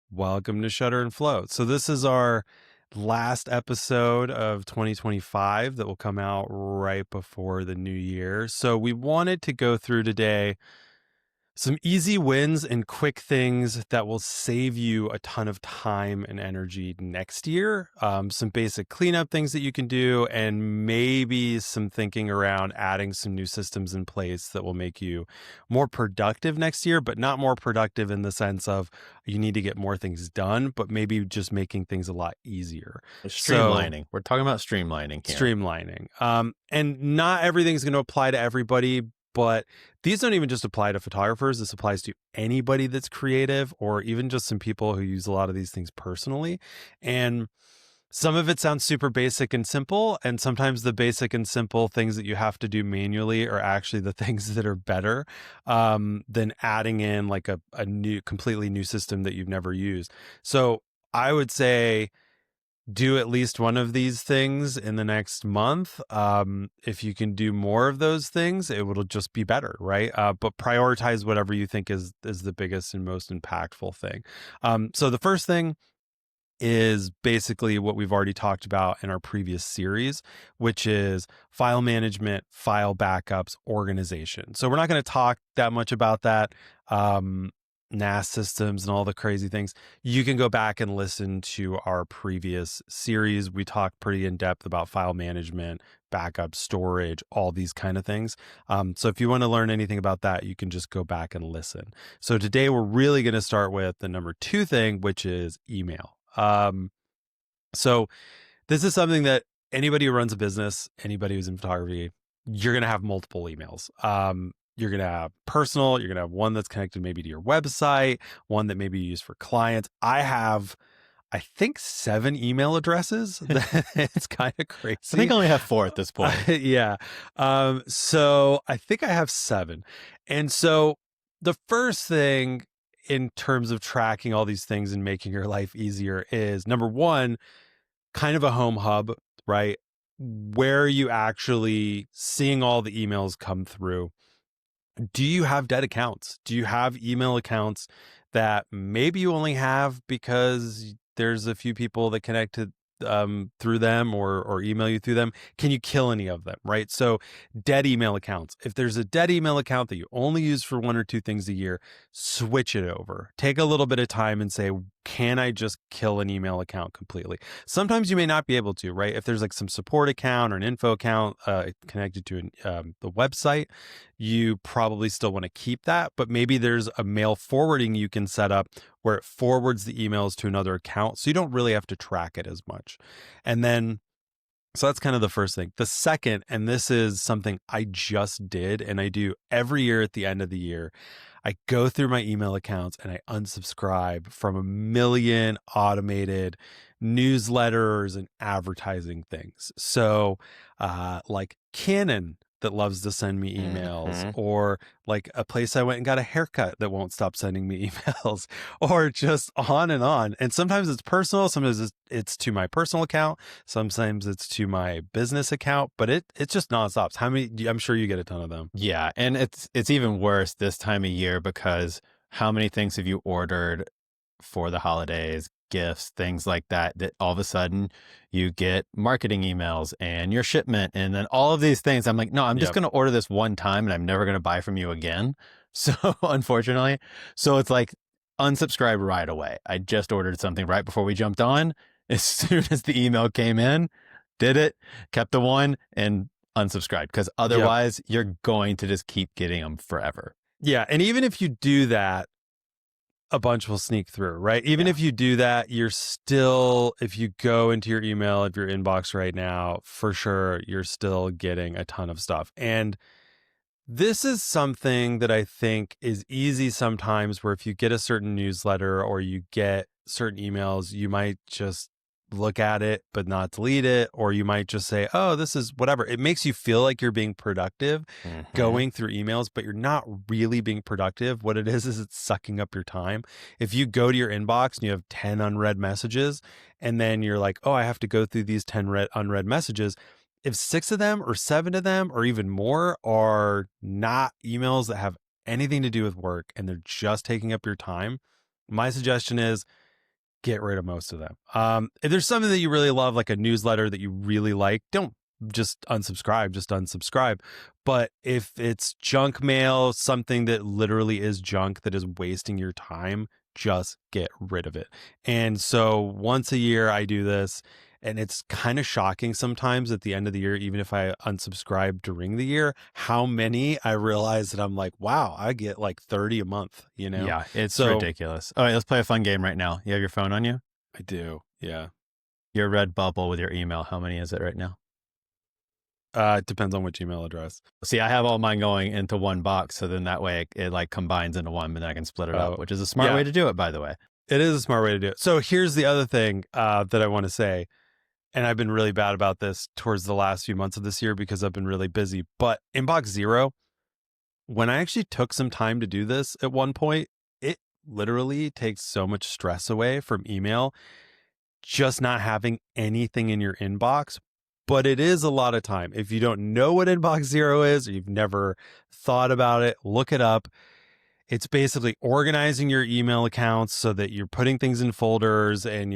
Welcome to Shutter and Float. So this is our last episode of 2025 that will come out right before the new year. So we wanted to go through today some easy wins and quick things that will save you a ton of time and energy next year. Some basic cleanup things that you can do, and maybe some thinking around adding some new systems in place that will make you more productive next year, but not more productive in the sense of you need to get more things done, but maybe just making things a lot easier. Streamlining. We're talking about streamlining here. Streamlining. And not everything's going to apply to everybody, but these don't even just apply to photographers. This applies to anybody that's creative, or even just some people who use a lot of these things personally. And some of it sounds super basic and simple. And sometimes the basic and simple things that you have to do manually are actually the things that are better than adding in like a completely new system that you've never used. So I would say do at least one of these things in the next month. If you can do more of those things, it will just be better, right? But prioritize whatever you think is the biggest and most impactful thing. So the first thing is basically what we've already talked about in our previous series, which is file management, file backups, organization. So we're not going to talk that much about that. NAS systems and all the crazy things. You can go back and listen to our previous series. We talked pretty in depth about file management, backup, storage, all these kind of things. So if you want to learn anything about that, you can just go back and listen. So today we're really going to start with the number 2 thing, which is email. So this is something that anybody who runs a business, anybody who's in photography, you're going to have multiple emails. You're going to have personal, you're going to have one that's connected maybe to your website, one that maybe you use for clients. I have, I think, 7 email addresses. It's kind of crazy. I think I only have 4 at this point. Yeah. So I think I have 7. And so the first thing in terms of tracking all these things and making your life easier is, number 1, kind of a home hub, right? Where are you actually seeing all the emails come through? Do you have dead accounts? Do you have email accounts that maybe you only have because there's a few people that connect to through them or email you through them? Can you kill any of them, right? So dead email accounts. If there's a dead email account that you only use for 1 or 2 things a year, switch it over. Take a little bit of time and say, can I just kill an email account completely? Sometimes you may not be able to, right? If there's like some support account or an info account connected to the website, you probably still want to keep that, but maybe there's a mail forwarding you can set up where it forwards the emails to another account, so you don't really have to track it as much. And then, so that's kind of the first thing. The second, and this is something I just did and I do every year at the end of the year, I go through my email accounts and I unsubscribe from a million automated newsletters and advertising things. So like Canon, that loves to send me emails, or like a place I went and got a haircut that won't stop sending me emails, or just on and on. And sometimes it's personal, sometimes it's to my personal account, sometimes it's to my business account, but it's just nonstop. How many? I'm sure you get a ton of them. Yeah, and it's even worse this time of year because how many things have you ordered for the holidays, gifts, things like that all of a sudden you get marketing emails and your shipment and then all of these things. I'm like, no, I'm just going to order this one time and I'm never going to buy from you again. So unfortunately, so it's like unsubscribe right away. I just ordered something right before we jumped on. As soon as the email came in, did it, kept the one and unsubscribed, because otherwise you're going to just keep getting them forever. Yeah. And even if you do that, a bunch will sneak through, right? Even if you do that, you're still, if you go into your email, of your inbox right now, for sure, you're still getting a ton of stuff. And this is something that I think is easy sometimes, where if you get a certain newsletter or you get certain emails, you might just look at it but not delete it, or you might just say, oh, this is whatever. It makes you feel like you're being productive going through emails, but you're not really being productive. What it is it's sucking up your time. If you go to your inbox and you have 10 unread messages, and then you're like, oh, I have to go through these 10 unread messages, if 6 of them or 7 of them or even more are not emails that have anything to do with work and they're just taking up your time, my suggestion is get rid of most of them. If there's something that you really love, like a newsletter that you really like, don't just unsubscribe. But if it's junk mail, something that literally is junk that is wasting your time, just get rid of it. And so once a year I do this, and it's kind of shocking sometimes at the end of the year, even if I unsubscribe during the year, how many I realize that I'm like, wow, I get like 30 a month, you know? Yeah, it's So ridiculous. All right, let's play a fun game right now. You have your phone on you? I do. Yeah. Your red bubble with your email, how many is it right now? It depends on which email address. See, I have all mine going into one box, so then that way it like combines into one, and then I can split it up, which is a smart way to do it, by the way. It is a smart way to do it. So here's the other thing that I want to say, and I've been really bad about this towards the last few months of this year because I've been really busy, but inbox zero, when I actually took some time to do this at one point, it literally takes so much stress away from email, just not having anything in your inbox. But it is a lot of time. If you don't know what inbox zero is, or you've never thought about it, look it up. It's basically organizing your email accounts so that you're putting things in folders and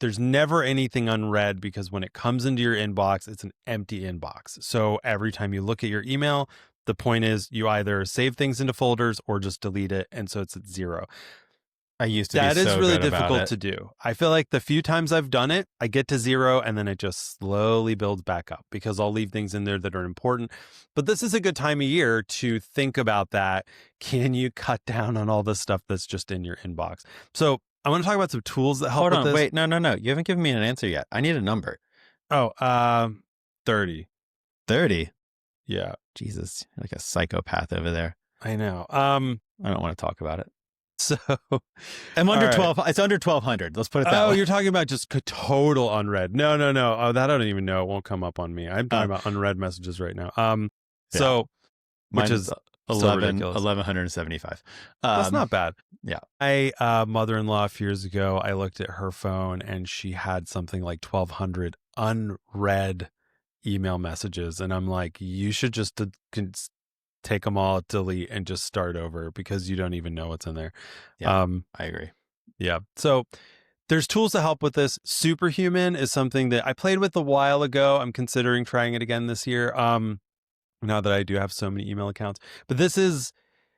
there's never anything unread, because when it comes into your inbox, it's an empty inbox. So every time you look at your email, the point is you either save things into folders or just delete it. And so it's at zero. I used to That be is so really good about difficult it. to do. I feel like the few times I've done it, I get to zero and then it just slowly builds back up because I'll leave things in there that are important. But this is a good time of year to think about that. Can you cut down on all the stuff that's just in your inbox? So I want to talk about some tools that help Hold with on, this. wait, no. You haven't given me an answer yet. I need a number. Oh, 30. 30? Yeah. Jesus, you're like a psychopath over there. I know. I don't want to talk about it. So I'm under all right. 12. It's under 1,200. Let's put it that way. Oh, you're talking about just total unread. No. Oh, that I don't even know. It won't come up on me. I'm talking about unread messages right now. So which Mine is 1,175. That's not bad. Yeah. My mother-in-law a few years ago, I looked at her phone and she had something like 1,200 unread email messages. And I'm like, you should just take them all, delete, and just start over because you don't even know what's in there. Yeah, I agree. Yeah. So there's tools to help with this. Superhuman is something that I played with a while ago. I'm considering trying it again this year. Now that I do have so many email accounts, but this is,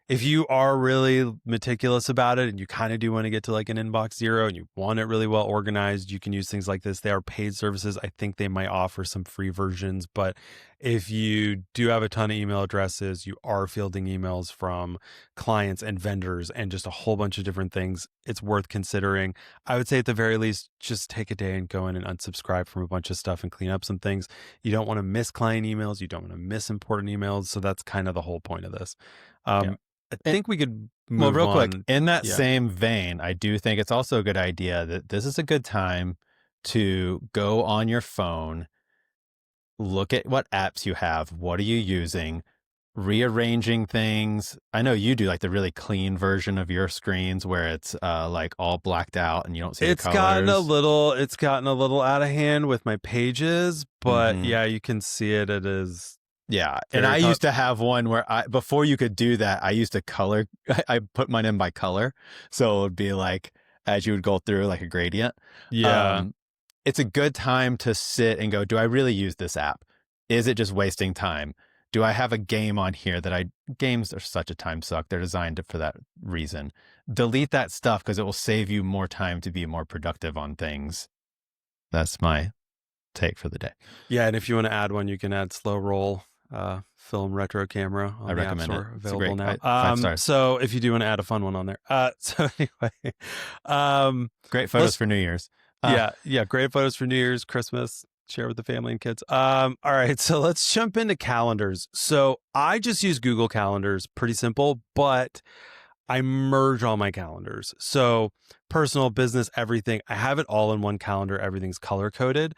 if you are really meticulous about it and you kind of do want to get to like an inbox zero and you want it really well organized, you can use things like this. They are paid services. I think they might offer some free versions, but if you do have a ton of email addresses, you are fielding emails from clients and vendors and just a whole bunch of different things, it's worth considering. I would say at the very least, just take a day and go in and unsubscribe from a bunch of stuff and clean up some things. You don't want to miss client emails. You don't want to miss important emails. So that's kind of the whole point of this. I think we could move real on. quick, in that same vein, I do think it's also a good idea that this is a good time to go on your phone, look at what apps you have, what are you using, rearranging things. I know you do like the really clean version of your screens where it's like all blacked out and you don't see the colors. It's gotten a little out of hand with my pages, but yeah, you can see it. It is. Yeah. And I used to have one where before you could do that, I used to color. I put mine in by color. So it would be like, as you would go through like a gradient. Yeah. It's a good time to sit and go, do I really use this app? Is it just wasting time? Do I have a game on here games are such a time suck. They're designed for that reason. Delete that stuff because it will save you more time to be more productive on things. That's my take for the day. Yeah. And if you want to add one, you can add slow roll. Film retro camera on I the recommend App Store, it. available now. 5 stars. So if you do want to add a fun one on there. So anyway, great photos for New Year's. Yeah, great photos for New Year's, Christmas, share with the family and kids. All right, so let's jump into calendars. So I just use Google Calendars, pretty simple, but I merge all my calendars. So personal, business, everything. I have it all in one calendar. Everything's color coded.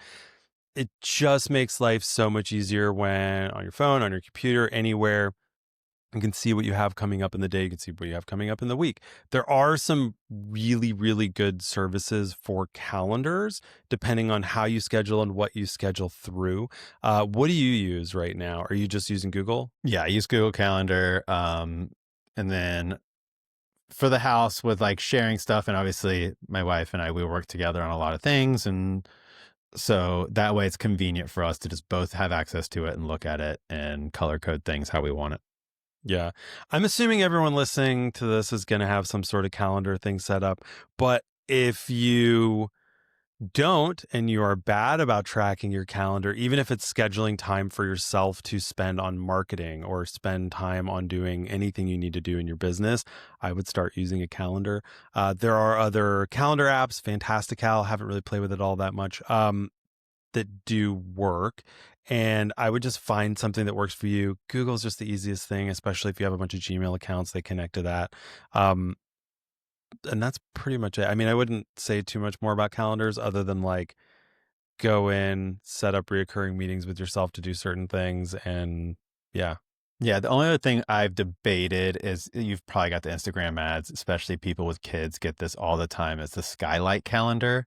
It just makes life so much easier when on your phone, on your computer, anywhere. You can see what you have coming up in the day. You can see what you have coming up in the week. There are some really, really good services for calendars, depending on how you schedule and what you schedule through. What do you use right now? Are you just using Google? Yeah, I use Google Calendar. And then for the house with like sharing stuff. And obviously my wife and I, we work together on a lot of things. And so that way it's convenient for us to just both have access to it and look at it and color code things how we want it. Yeah. I'm assuming everyone listening to this is going to have some sort of calendar thing set up. But if you don't and you are bad about tracking your calendar, even if it's scheduling time for yourself to spend on marketing or spend time on doing anything you need to do in your business, I would start using a calendar. There are other calendar apps, Fantastical, haven't really played with it all that much, that do work. And I would just find something that works for you. Google's just the easiest thing, especially if you have a bunch of Gmail accounts, they connect to that. And that's pretty much it. I mean, I wouldn't say too much more about calendars other than like go in, set up reoccurring meetings with yourself to do certain things. And yeah. Yeah. The only other thing I've debated is you've probably got the Instagram ads, especially people with kids get this all the time. It's the skylight calendar.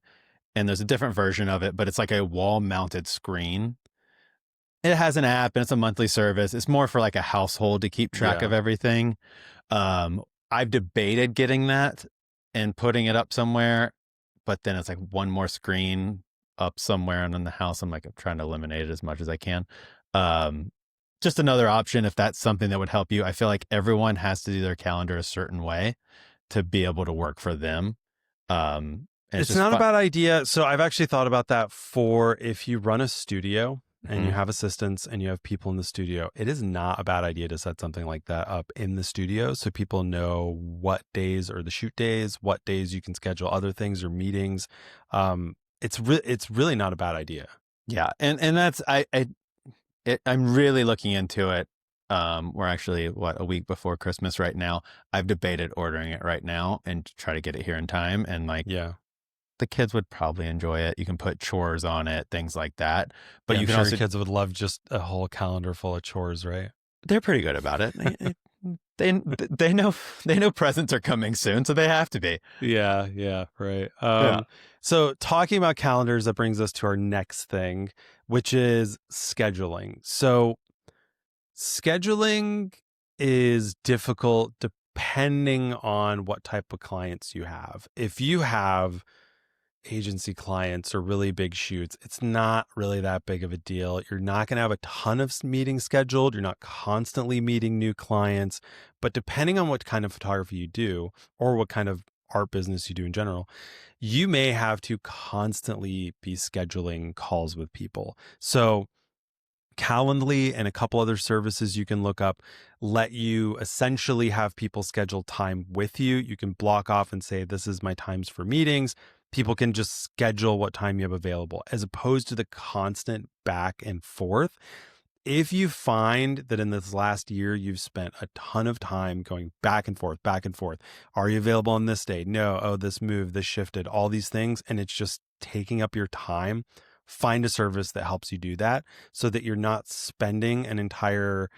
And there's a different version of it, but it's like a wall mounted screen. It has an app and it's a monthly service. It's more for like a household to keep track of everything. I've debated getting that and putting it up somewhere, but then it's like one more screen up somewhere and in the house. I'm trying to eliminate it as much as I can. Just another option if that's something that would help you. I feel like everyone has to do their calendar a certain way to be able to work for them. It's not a bad idea. So I've actually thought about that for if you run a studio and you have assistants and you have people in the studio, it is not a bad idea to set something like that up in the studio so people know what days are the shoot days, what days you can schedule other things or meetings. It's really not a bad idea. Yeah. And that's, I'm really looking into it. We're actually a week before Christmas right now. I've debated ordering it right now and try to get it here in time. And the kids would probably enjoy it. You can put chores on it, things like that. But yeah, you can sure also, your kids would love just a whole calendar full of chores, right? They're pretty good about it. They know presents are coming soon, so they have to be. Yeah, right. Yeah. So talking about calendars, that brings us to our next thing, which is scheduling. So scheduling is difficult depending on what type of clients you have. If you have agency clients or really big shoots, it's not really that big of a deal. You're not going to have a ton of meetings scheduled. You're not constantly meeting new clients. But depending on what kind of photography you do or what kind of art business you do in general, you may have to constantly be scheduling calls with people. So Calendly and a couple other services you can look up let you essentially have people schedule time with you. You can block off and say, this is my times for meetings. People can just schedule what time you have available, as opposed to the constant back and forth. If you find that in this last year, you've spent a ton of time going back and forth, are you available on this day? No. Oh, this moved, this shifted, all these things. And it's just taking up your time. Find a service that helps you do that so that you're not spending an entire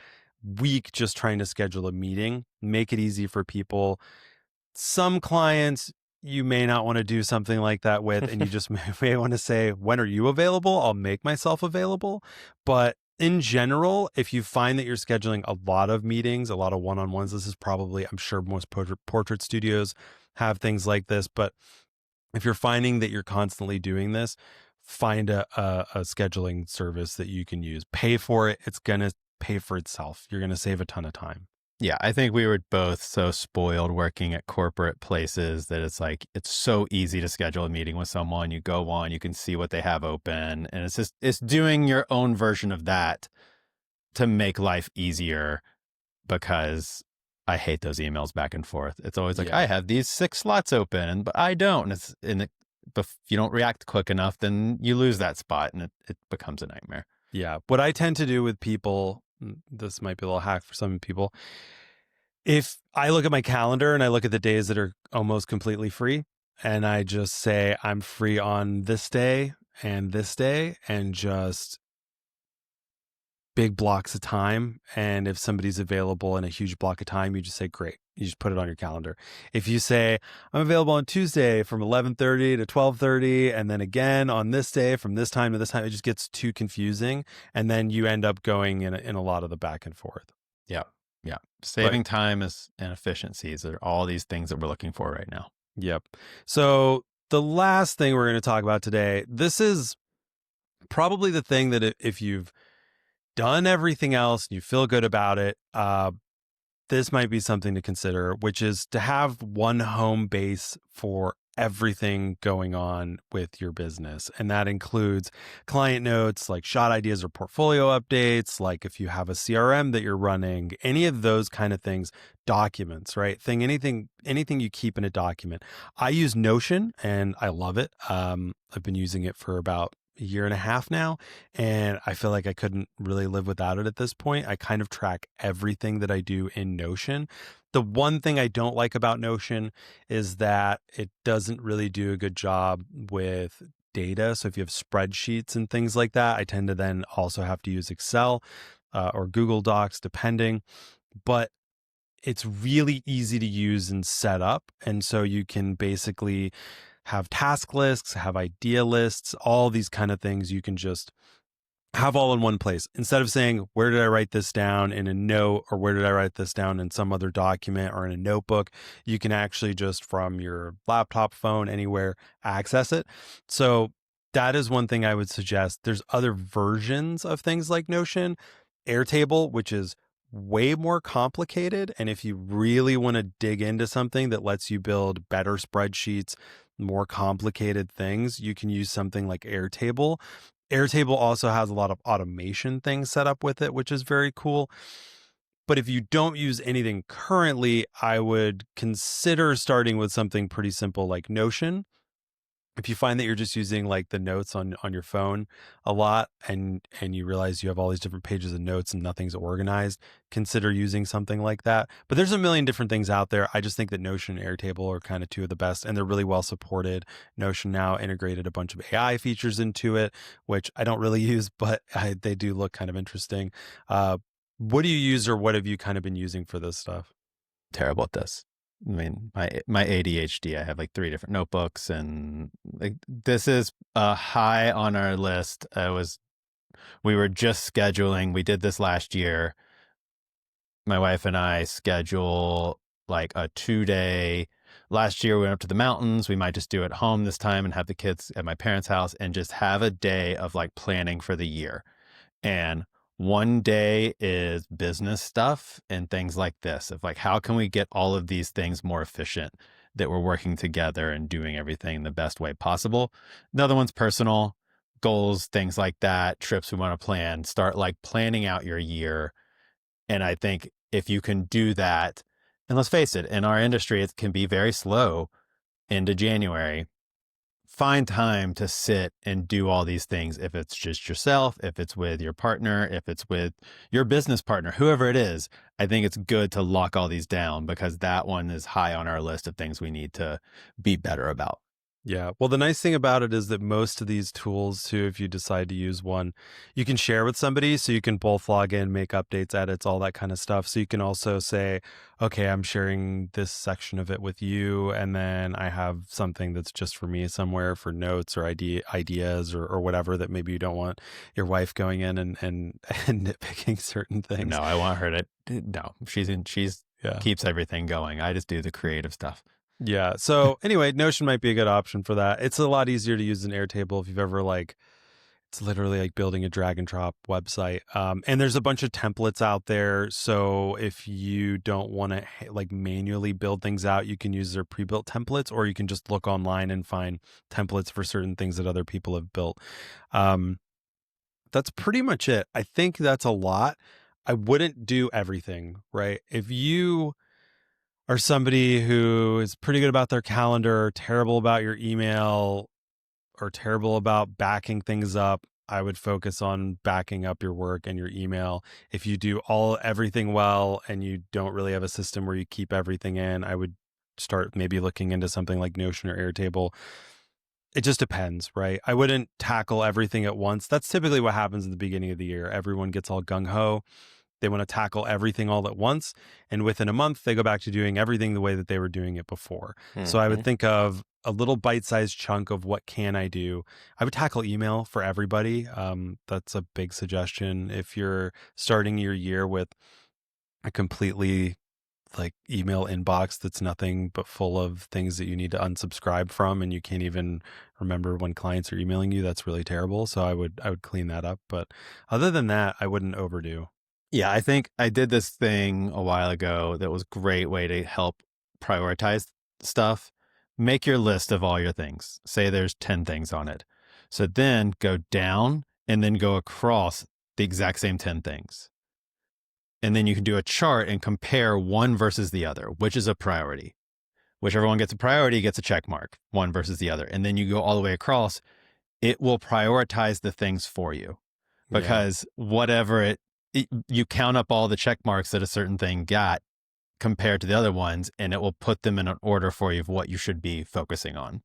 week just trying to schedule a meeting. Make it easy for people. Some clients you may not want to do something like that with, and you just may want to say, when are you available? I'll make myself available. But in general, if you find that you're scheduling a lot of meetings, a lot of one-on-ones, this is probably, I'm sure most portrait studios have things like this. But if you're finding that you're constantly doing this, find a scheduling service that you can use. Pay for it. It's going to pay for itself. You're going to save a ton of time. Yeah, I think we were both so spoiled working at corporate places that it's so easy to schedule a meeting with someone. You go on, you can see what they have open, and it's doing your own version of that to make life easier, because I hate those emails back and forth. It's always I have these 6 slots open, but I don't. If you don't react quick enough, then you lose that spot and it becomes a nightmare. Yeah. What I tend to do with people, this might be a little hack for some people. If I look at my calendar and I look at the days that are almost completely free, and I just say I'm free on this day, and just big blocks of time. And if somebody's available in a huge block of time, you just say, great. You just put it on your calendar. If you say, I'm available on Tuesday from 11:30 to 12:30, and then again on this day from this time to this time, it just gets too confusing. And then you end up going in a lot of the back and forth. Yeah. Yeah. But Saving time is and efficiencies are all these things that we're looking for right now. yep. So the last thing we're going to talk about today, this is probably the thing that if you've done everything else and you feel good about it, this might be something to consider, which is to have one home base for everything going on with your business. And that includes client notes, like shot ideas or portfolio updates, like if you have a CRM that you're running, any of those kind of things, documents, right? Anything you keep in a document. I use Notion and I love it. I've been using it for about a year and a half now, and I feel like I couldn't really live without it at this point. I kind of track everything that I do in Notion. The one thing I don't like about Notion is that it doesn't really do a good job with data. So if you have spreadsheets and things like that, I tend to then also have to use Excel or Google Docs, depending. But it's really easy to use and set up. And so you can basically have task lists, have idea lists, all these kind of things you can just have all in one place. Instead of saying, where did I write this down in a note, or where did I write this down in some other document or in a notebook, you can actually just from your laptop, phone, anywhere, access it. So that is one thing I would suggest. There's other versions of things like Notion, Airtable, which is way more complicated. And if you really want to dig into something that lets you build better spreadsheets, more complicated things, you can use something like Airtable. Airtable also has a lot of automation things set up with it, which is very cool. But if you don't use anything currently, I would consider starting with something pretty simple like Notion. If you find that you're just using like the notes on your phone a lot, and you realize you have all these different pages of notes and nothing's organized, consider using something like that. But there's a million different things out there. I just think that Notion and Airtable are kind of two of the best, and they're really well supported. Notion now integrated a bunch of AI features into it, which I don't really use, but they do look kind of interesting. What do you use, or what have you kind of been using for this stuff? Terrible at this. I mean, my ADHD, I have like 3 different notebooks, and like this is high on our list. We were just scheduling. We did this last year. My wife and I schedule like a 2-day. Last year we went up to the mountains. We might just do it home this time and have the kids at my parents' house and just have a day of like planning for the year. And one day is business stuff and things like this of like, how can we get all of these things more efficient, that we're working together and doing everything the best way possible. Another one's personal goals, things like that, trips we want to plan, start like planning out your year. And I think if you can do that, and let's face it, in our industry, it can be very slow into January. Find time to sit and do all these things. If it's just yourself, if it's with your partner, if it's with your business partner, whoever it is, I think it's good to lock all these down, because that one is high on our list of things we need to be better about. Yeah. Well, the nice thing about it is that most of these tools, too, if you decide to use one, you can share with somebody. So you can both log in, make updates, edits, all that kind of stuff. So you can also say, okay, I'm sharing this section of it with you. And then I have something that's just for me somewhere for notes or ideas or whatever, that maybe you don't want your wife going in and and nitpicking certain things. No, I want her to, no, she's Yeah. keeps everything going. I just do the creative stuff. Yeah. So anyway, Notion might be a good option for that. It's a lot easier to use than Airtable if you've ever like, it's literally like building a drag and drop website. And there's a bunch of templates out there. So if you don't want to like manually build things out, you can use their pre-built templates, or you can just look online and find templates for certain things that other people have built. That's pretty much it. I think that's a lot. I wouldn't do everything, right? If you are somebody who is pretty good about their calendar, terrible about your email, or terrible about backing things up, I would focus on backing up your work and your email. If you do everything well and you don't really have a system where you keep everything in, I would start maybe looking into something like Notion or Airtable. It just depends, right? I wouldn't tackle everything at once. That's typically what happens in the beginning of the year. Everyone gets all gung ho. They want to tackle everything all at once. And within a month, they go back to doing everything the way that they were doing it before. So I would think of a little bite-sized chunk of what can I do. I would tackle email for everybody. That's a big suggestion. If you're starting your year with a completely like email inbox that's nothing but full of things that you need to unsubscribe from, and you can't even remember when clients are emailing you. That's really terrible. So I would clean that up. But other than that, I wouldn't overdo. Yeah, I think I did this thing a while ago that was a great way to help prioritize stuff. Make your list of all your things. Say there's 10 things on it. So then go down and then go across the exact same 10 things. And then you can do a chart and compare one versus the other, which is a priority. Whichever one gets a priority gets a check mark, one versus the other. And then you go all the way across. It will prioritize the things for you, Yeah. because you count up all the check marks that a certain thing got compared to the other ones, and it will put them in an order for you of what you should be focusing on.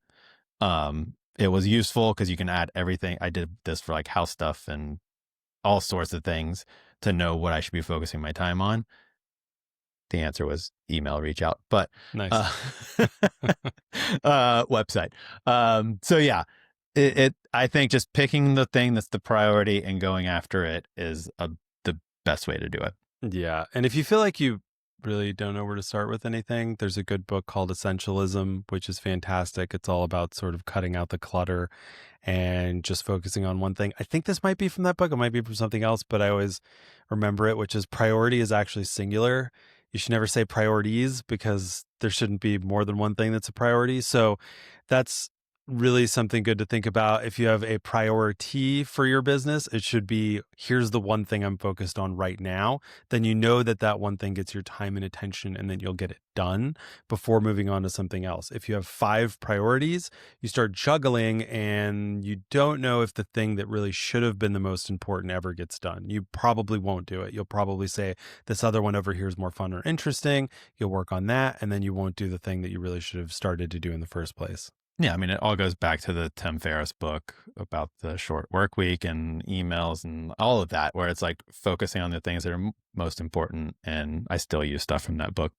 It was useful because you can add everything. I did this for like house stuff and all sorts of things to know what I should be focusing my time on. The answer was email, reach out, but Nice. website. So yeah, I think just picking the thing that's the priority and going after it is the best way to do it. Yeah. And if you feel like you really don't know where to start with anything, there's a good book called Essentialism, which is fantastic. It's all about sort of cutting out the clutter and just focusing on one thing. I think this might be from that book. It might be from something else, but I always remember it, which is priority is actually singular. You should never say priorities, because there shouldn't be more than one thing that's a priority. So that's really something good to think about. If you have a priority for your business, it should be, here's the one thing I'm focused on right now. Then you know that that one thing gets your time and attention, and then you'll get it done before moving on to something else. If you have 5 priorities, you start juggling and you don't know if the thing that really should have been the most important ever gets done. You probably won't do it. You'll probably say, this other one over here is more fun or interesting. You'll work on that, and then you won't do the thing that you really should have started to do in the first place. Yeah, I mean, it all goes back to the Tim Ferriss book about the short work week and emails and all of that, where it's like focusing on the things that are most important. And I still use stuff from that book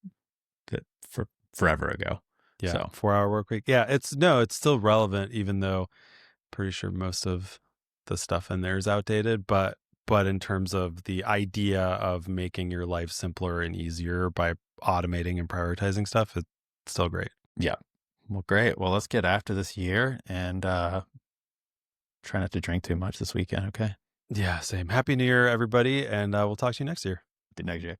for forever ago. Yeah. So 4-hour work week. Yeah. It's still relevant, even though pretty sure most of the stuff in there is outdated. But in terms of the idea of making your life simpler and easier by automating and prioritizing stuff, it's still great. yeah. Well, great. Well, let's get after this year and try not to drink too much this weekend. Okay. Yeah, same. Happy New Year, everybody. And we'll talk to you next year. The next year.